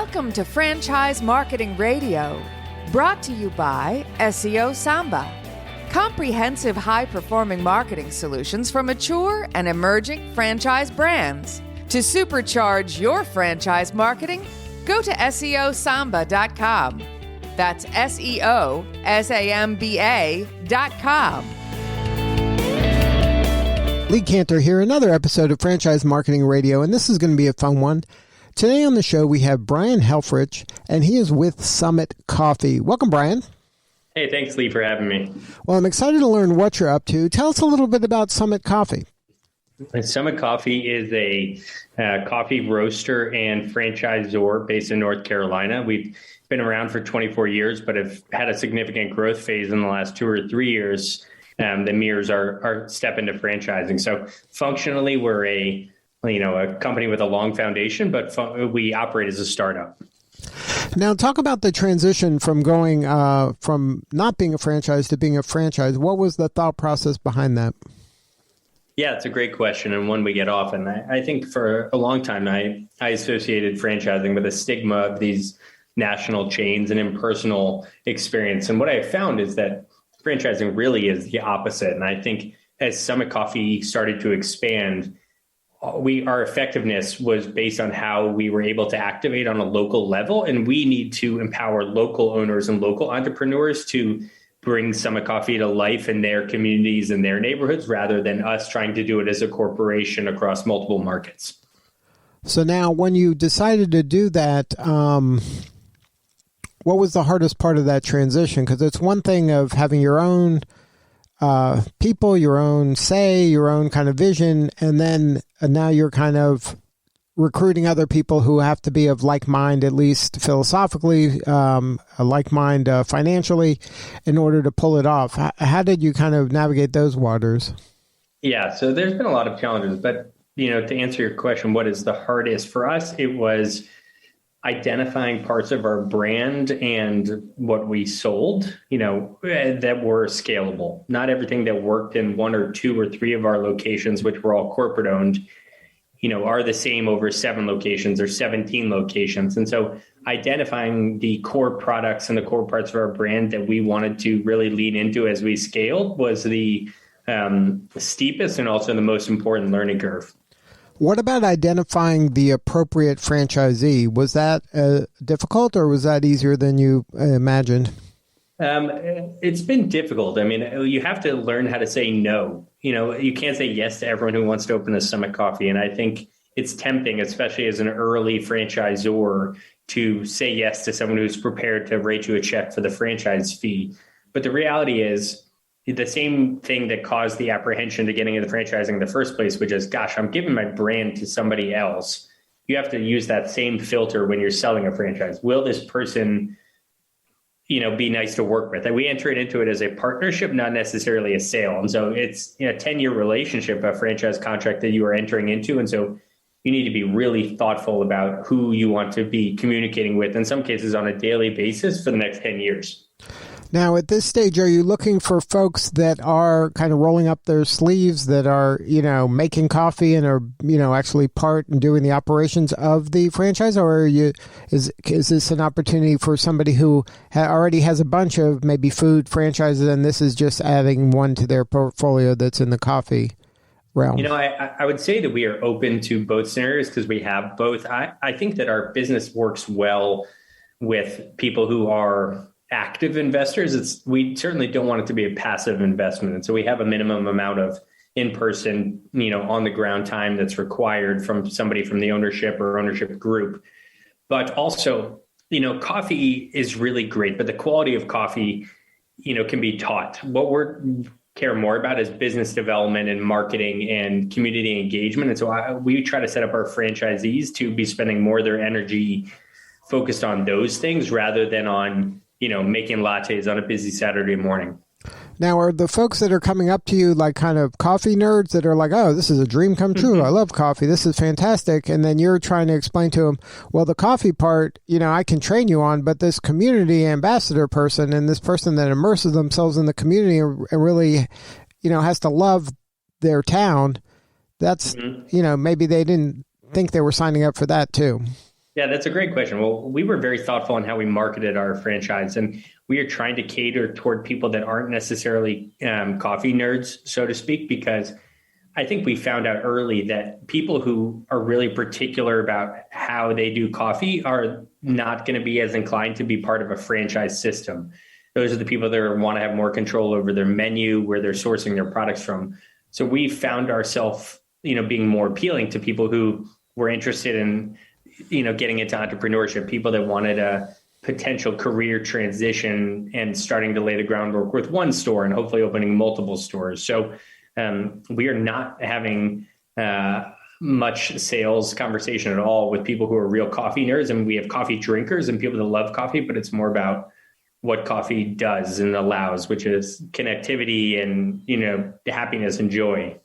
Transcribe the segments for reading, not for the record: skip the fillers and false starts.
Welcome to Franchise Marketing Radio, brought to you by SeoSamba. Comprehensive high-performing marketing solutions for mature and emerging franchise brands. To supercharge your franchise marketing, go to SeoSamba.com. That's SeoSamba.com. Lee Cantor here, another episode of Franchise Marketing Radio, and this is going to be a fun one. Today on the show, we have Brian Helfrich, and he is with Summit Coffee. Welcome, Brian. Hey, thanks, Lee, for having me. Well, I'm excited to learn what you're up to. Tell us a little bit about Summit Coffee. Summit Coffee is a coffee roaster and franchisor based in North Carolina. We've been around for 24 years, but have had a significant growth phase in the last 2 or 3 years that mirrors our step into franchising. So functionally, we're a company with a long foundation, but we operate as a startup. Now, talk about the transition from going from not being a franchise to being a franchise. What was the thought process behind that? Yeah, it's a great question, and one we get often. I think for a long time, I associated franchising with a stigma of these national chains and impersonal experience. And what I found is that franchising really is the opposite. And I think as Summit Coffee started to expand, our effectiveness was based on how we were able to activate on a local level. And we need to empower local owners and local entrepreneurs to bring Summit Coffee to life in their communities and their neighborhoods, rather than us trying to do it as a corporation across multiple markets. So now when you decided to do that, what was the hardest part of that transition? Because it's one thing of having your own people, your own say, your own kind of vision, and then now you're kind of recruiting other people who have to be of like mind, at least philosophically, a like mind financially, in order to pull it off. How did you kind of navigate those waters? Yeah, so there's been a lot of challenges, but to answer your question, what is the hardest for us? It was identifying parts of our brand and what we sold, that were scalable. Not everything that worked in 1 or 2 or 3 of our locations, which were all corporate owned, are the same over 7 locations or 17 locations. And so identifying the core products and the core parts of our brand that we wanted to really lean into as we scaled was the steepest and also the most important learning curve. What about identifying the appropriate franchisee? Was that difficult, or was that easier than you imagined? It's been difficult. I mean, you have to learn how to say no. You can't say yes to everyone who wants to open a Summit Coffee. And I think it's tempting, especially as an early franchisor, to say yes to someone who's prepared to write you a check for the franchise fee. But the reality is, the same thing that caused the apprehension to getting into franchising in the first place, which is, gosh, I'm giving my brand to somebody else. You have to use that same filter when you're selling a franchise. Will this person, be nice to work with? And we entered into it as a partnership, not necessarily a sale. And so it's a 10-year relationship, a franchise contract that you are entering into. And so you need to be really thoughtful about who you want to be communicating with, in some cases on a daily basis for the next 10 years. Now, at this stage, are you looking for folks that are kind of rolling up their sleeves, that are, making coffee and are, actually part and doing the operations of the franchise? Or is this an opportunity for somebody who already has a bunch of maybe food franchises, and this is just adding one to their portfolio that's in the coffee realm? I would say that we are open to both scenarios because we have both. I think that our business works well with people who are active investors. We certainly don't want it to be a passive investment. And so we have a minimum amount of in-person, on the ground time that's required from somebody from the ownership or ownership group. But also, coffee is really great, but the quality of coffee, can be taught. What we care more about is business development and marketing and community engagement. And so we try to set up our franchisees to be spending more of their energy focused on those things rather than on making lattes on a busy Saturday morning. Now, are the folks that are coming up to you like kind of coffee nerds that are like, oh, this is a dream come true. Mm-hmm. I love coffee. This is fantastic. And then you're trying to explain to them, well, the coffee part, I can train you on, but this community ambassador person and this person that immerses themselves in the community and really, has to love their town. That's, maybe they didn't think they were signing up for that too. Yeah, that's a great question. Well, we were very thoughtful in how we marketed our franchise, and we are trying to cater toward people that aren't necessarily coffee nerds, so to speak, because I think we found out early that people who are really particular about how they do coffee are not going to be as inclined to be part of a franchise system. Those are the people that want to have more control over their menu, where they're sourcing their products from. So we found ourselves, being more appealing to people who were interested in, getting into entrepreneurship, people that wanted a potential career transition and starting to lay the groundwork with one store and hopefully opening multiple stores. So we are not having much sales conversation at all with people who are real coffee nerds. And we have coffee drinkers and people that love coffee, but it's more about what coffee does and allows, which is connectivity and, happiness and joy.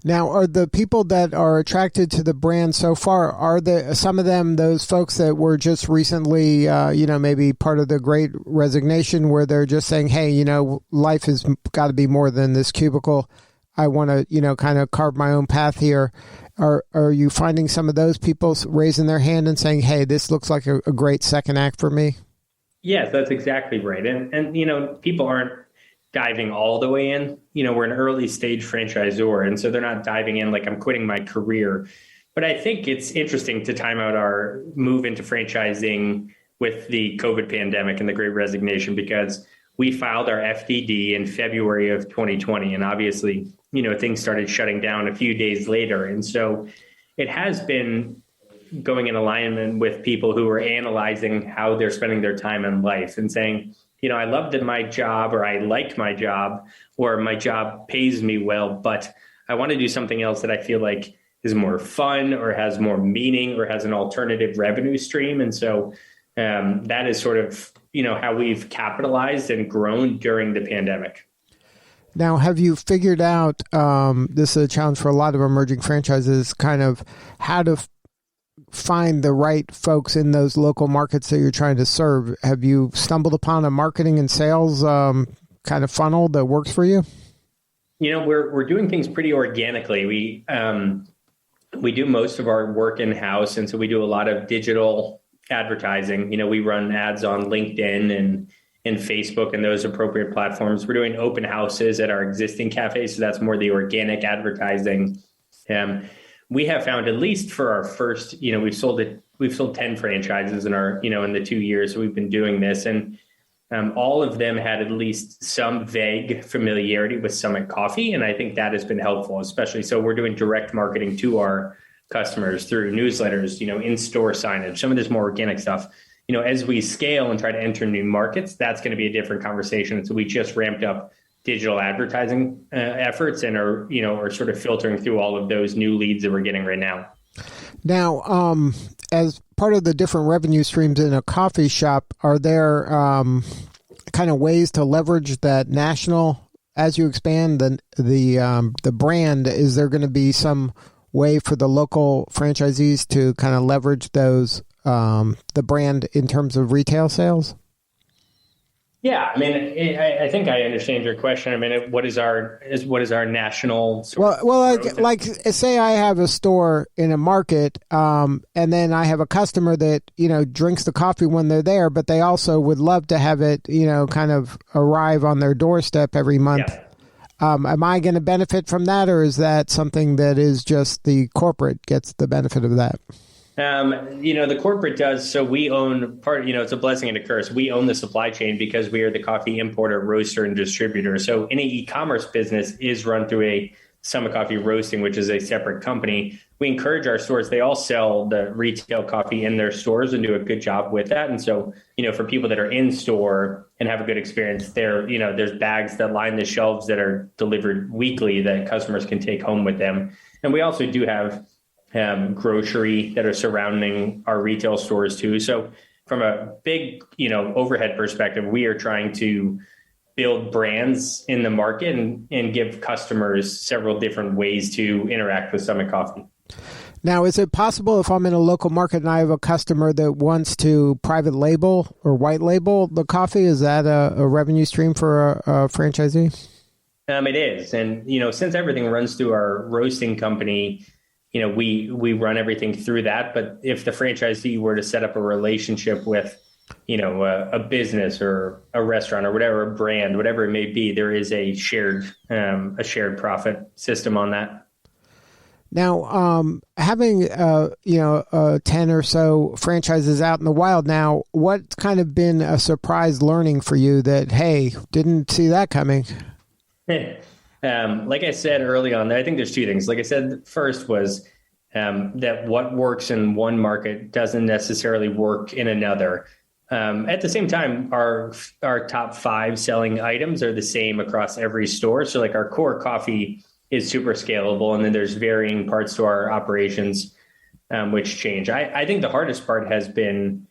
Now, are the people that are attracted to the brand so far, are there some of them those folks that were just recently, maybe part of the Great Resignation, where they're just saying, hey, life has got to be more than this cubicle. I want to, kind of carve my own path here. Are you finding some of those people raising their hand and saying, hey, this looks like a great second act for me? Yes, that's exactly right. And people aren't diving all the way in. We're an early stage franchisor, and so they're not diving in like I'm quitting my career. But I think it's interesting to time out our move into franchising with the COVID pandemic and the Great Resignation, because we filed our FDD in February of 2020. And obviously, things started shutting down a few days later. And so it has been going in alignment with people who are analyzing how they're spending their time in life and saying, I loved my job, or I like my job, or my job pays me well, but I want to do something else that I feel like is more fun or has more meaning or has an alternative revenue stream. And so that is sort of, how we've capitalized and grown during the pandemic. Now, have you figured out, this is a challenge for a lot of emerging franchises, kind of how to find the right folks in those local markets that you're trying to serve? Have you stumbled upon a marketing and sales kind of funnel that works for you? We're doing things pretty organically. We do most of our work in-house, and so we do a lot of digital advertising. We run ads on LinkedIn and Facebook and those appropriate platforms. We're doing open houses at our existing cafes, so that's more the organic advertising. We have found, at least for our first, we've sold 10 franchises in our, in the 2 years we've been doing this. And all of them had at least some vague familiarity with Summit Coffee. And I think that has been helpful, especially. So we're doing direct marketing to our customers through newsletters, in-store signage, some of this more organic stuff. As we scale and try to enter new markets, that's going to be a different conversation. So we just ramped up digital advertising efforts and are sort of filtering through all of those new leads that we're getting right now. Now, as part of the different revenue streams in a coffee shop, are there kind of ways to leverage that national as you expand the brand? Is there going to be some way for the local franchisees to kind of leverage those the brand in terms of retail sales? Yeah, I think I understand your question. What is our national? Like say I have a store in a market, and then I have a customer that drinks the coffee when they're there, but they also would love to have it kind of arrive on their doorstep every month. Yeah. Am I going to benefit from that, or is that something that is just the corporate gets the benefit of that? The corporate does. So we own part, it's a blessing and a curse. We own the supply chain because we are the coffee importer, roaster, and distributor. So any e-commerce business is run through a Summit Coffee Roasting, which is a separate company. We encourage our stores. They all sell the retail coffee in their stores and do a good job with that. And so, for people that are in store and have a good experience there, there's bags that line the shelves that are delivered weekly that customers can take home with them. And we also do have grocery that are surrounding our retail stores too. So from a big, overhead perspective, we are trying to build brands in the market and give customers several different ways to interact with Summit Coffee. Now, is it possible if I'm in a local market and I have a customer that wants to private label or white label the coffee, is that a revenue stream for a franchisee? It is. And, since everything runs through our roasting company, we run everything through that. But if the franchisee were to set up a relationship with, a business or a restaurant or whatever, a brand, whatever it may be, there is a shared profit system on that. Now, having 10 or so franchises out in the wild now, what's kind of been a surprise learning for you that, hey, didn't see that coming? Like I said early on, I think there's two things. Like I said, first was that what works in one market doesn't necessarily work in another. At the same time, our top 5 selling items are the same across every store. So like our core coffee is super scalable, and then there's varying parts to our operations which change. I think the hardest part has been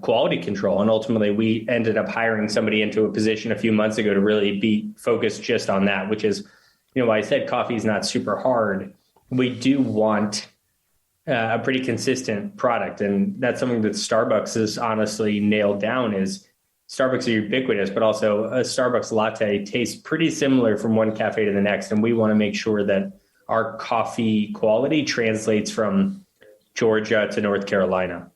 quality control. And ultimately, we ended up hiring somebody into a position a few months ago to really be focused just on that, which is, why I said coffee is not super hard. We do want a pretty consistent product. And that's something that Starbucks has honestly nailed down. Is Starbucks are ubiquitous, but also a Starbucks latte tastes pretty similar from one cafe to the next. And we want to make sure that our coffee quality translates from Georgia to North Carolina.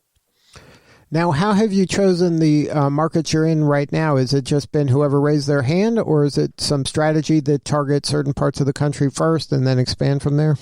Now, how have you chosen the markets you're in right now? Is it just been whoever raised their hand, or is it some strategy that targets certain parts of the country first and then expand from there?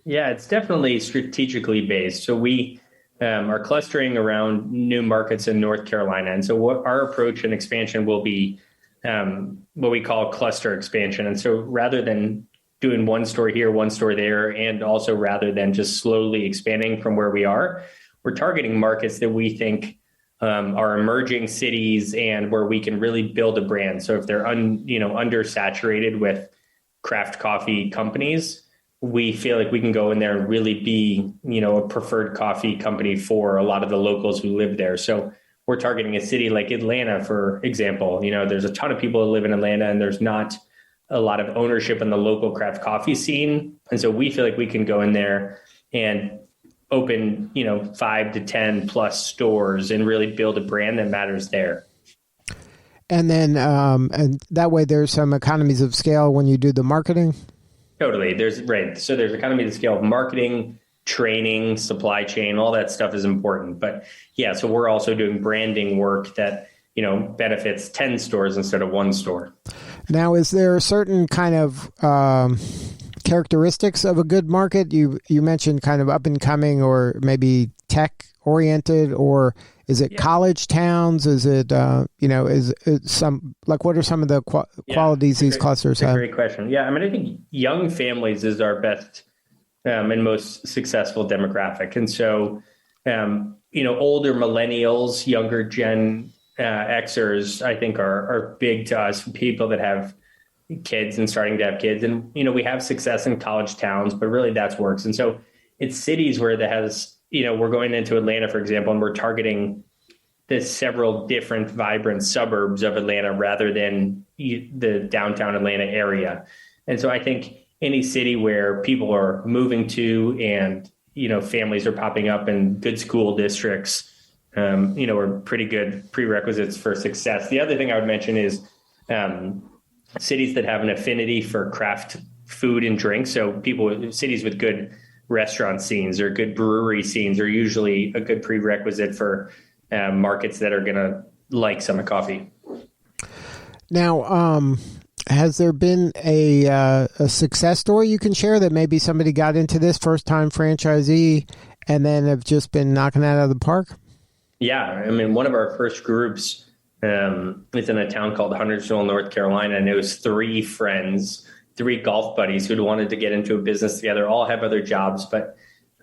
Yeah, it's definitely strategically based. So we are clustering around new markets in North Carolina. And so what our approach and expansion will be what we call cluster expansion. And so rather than doing one store here, one store there, and also rather than just slowly expanding from where we are, we're targeting markets that we think are emerging cities and where we can really build a brand. So if they're undersaturated with craft coffee companies, we feel like we can go in there and really be, a preferred coffee company for a lot of the locals who live there. So we're targeting a city like Atlanta, for example. There's a ton of people who live in Atlanta, and there's not a lot of ownership in the local craft coffee scene. And so we feel like we can go in there and open, 5 to 10 plus stores and really build a brand that matters there. And then, and that way there's some economies of scale when you do the marketing. Totally. So there's economies of scale of marketing, training, supply chain, all that stuff is important. But yeah, so we're also doing branding work that, benefits 10 stores instead of one store. Now, is there a certain kind of characteristics of a good market? You mentioned kind of up and coming, or maybe tech oriented, or is it college towns? Is it, is it some, like, what are some of the qualities these clusters have? Great question. Yeah. I think young families is our best and most successful demographic. And so, older millennials, younger Gen Xers, I think are big to us, people that have kids and starting to have kids. And, we have success in college towns, but really that's works. And so it's cities where that has, we're going into Atlanta, for example, and we're targeting the several different vibrant suburbs of Atlanta rather than the downtown Atlanta area. And so I think any city where people are moving to and, families are popping up in good school districts, are pretty good prerequisites for success. The other thing I would mention is cities that have an affinity for craft food and drink. So cities with good restaurant scenes or good brewery scenes are usually a good prerequisite for markets that are going to like Summit Coffee. Now, has there been a success story you can share that maybe somebody got into this first-time franchisee and then have just been knocking that out of the park? Yeah. One of our first groups is in a town called Huntersville, North Carolina, and it was 3 friends, 3 golf buddies who'd wanted to get into a business together, all have other jobs, but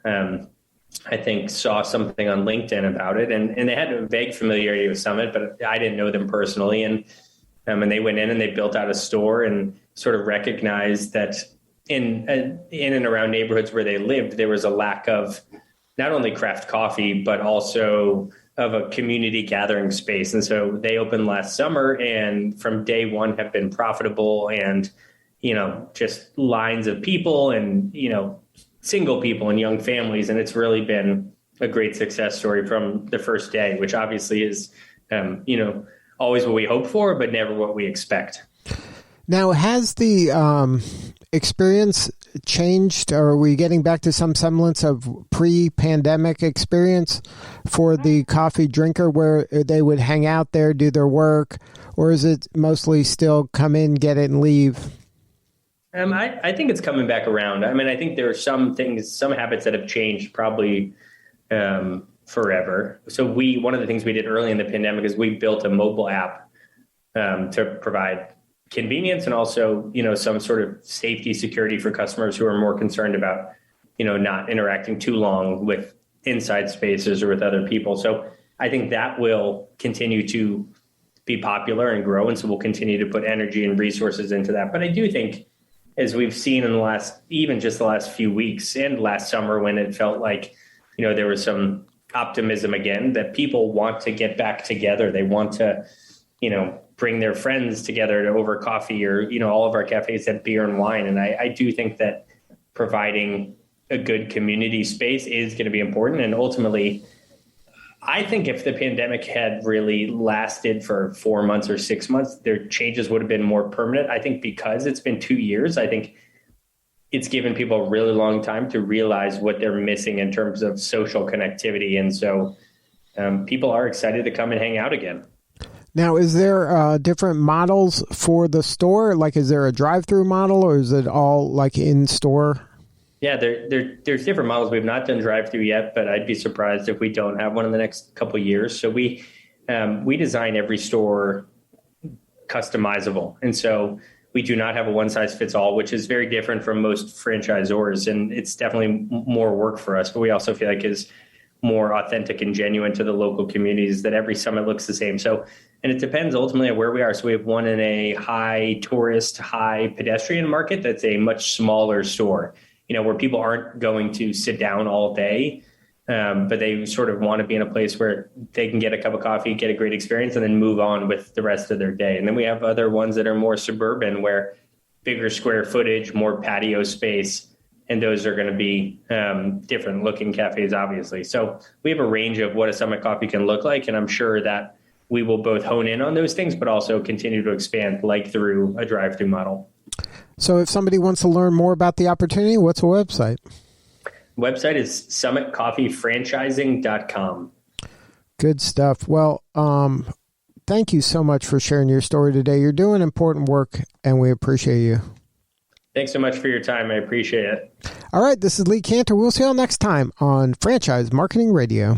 I think saw something on LinkedIn about it. And they had a vague familiarity with Summit, but I didn't know them personally. And they went in and they built out a store and sort of recognized that in and around neighborhoods where they lived, there was a lack of not only craft coffee, but also of a community gathering space. And so they opened last summer, and from day one have been profitable, and, just lines of people and, single people and young families. And it's really been a great success story from the first day, which obviously is, always what we hope for, but never what we expect. Now, has the experience changed? Or are we getting back to some semblance of pre-pandemic experience for the coffee drinker where they would hang out there, do their work, or is it mostly still come in, get it, and leave? I think it's coming back around. I mean, I think there are some habits that have changed probably forever. So one of the things we did early in the pandemic is we built a mobile app to provide convenience and also, some sort of safety security for customers who are more concerned about, not interacting too long with inside spaces or with other people. So I think that will continue to be popular and grow. And so we'll continue to put energy and resources into that. But I do think, as we've seen in the last few weeks and last summer, when it felt like, there was some optimism again, that people want to get back together. They want to, bring their friends together over coffee, or, all of our cafes have beer and wine. And I do think that providing a good community space is going to be important. And ultimately, I think if the pandemic had really lasted for 4 months or 6 months, their changes would have been more permanent. I think because it's been 2 years, I think it's given people a really long time to realize what they're missing in terms of social connectivity. And so people are excited to come and hang out again. Now, is there different models for the store? Like, is there a drive-through model, or is it all like in-store? Yeah, there's different models. We've not done drive-through yet, but I'd be surprised if we don't have one in the next couple of years. So we design every store customizable. And so we do not have a one-size-fits-all, which is very different from most franchisors. And it's definitely more work for us, but we also feel like is more authentic and genuine to the local communities, that every summit looks the same. So, and it depends ultimately on where we are. So we have one in a high tourist, high pedestrian market that's a much smaller store, where people aren't going to sit down all day, but they sort of want to be in a place where they can get a cup of coffee, get a great experience, and then move on with the rest of their day. And then we have other ones that are more suburban, where bigger square footage, more patio space, and those are going to be different looking cafes, obviously. So we have a range of what a Summit Coffee can look like, and I'm sure that we will both hone in on those things, but also continue to expand, like through a drive-through model. So if somebody wants to learn more about the opportunity, what's the website? Website is summitcoffeefranchising.com. Good stuff. Well, thank you so much for sharing your story today. You're doing important work, and we appreciate you. Thanks so much for your time. I appreciate it. All right, this is Lee Cantor. We'll see you all next time on Franchise Marketing Radio.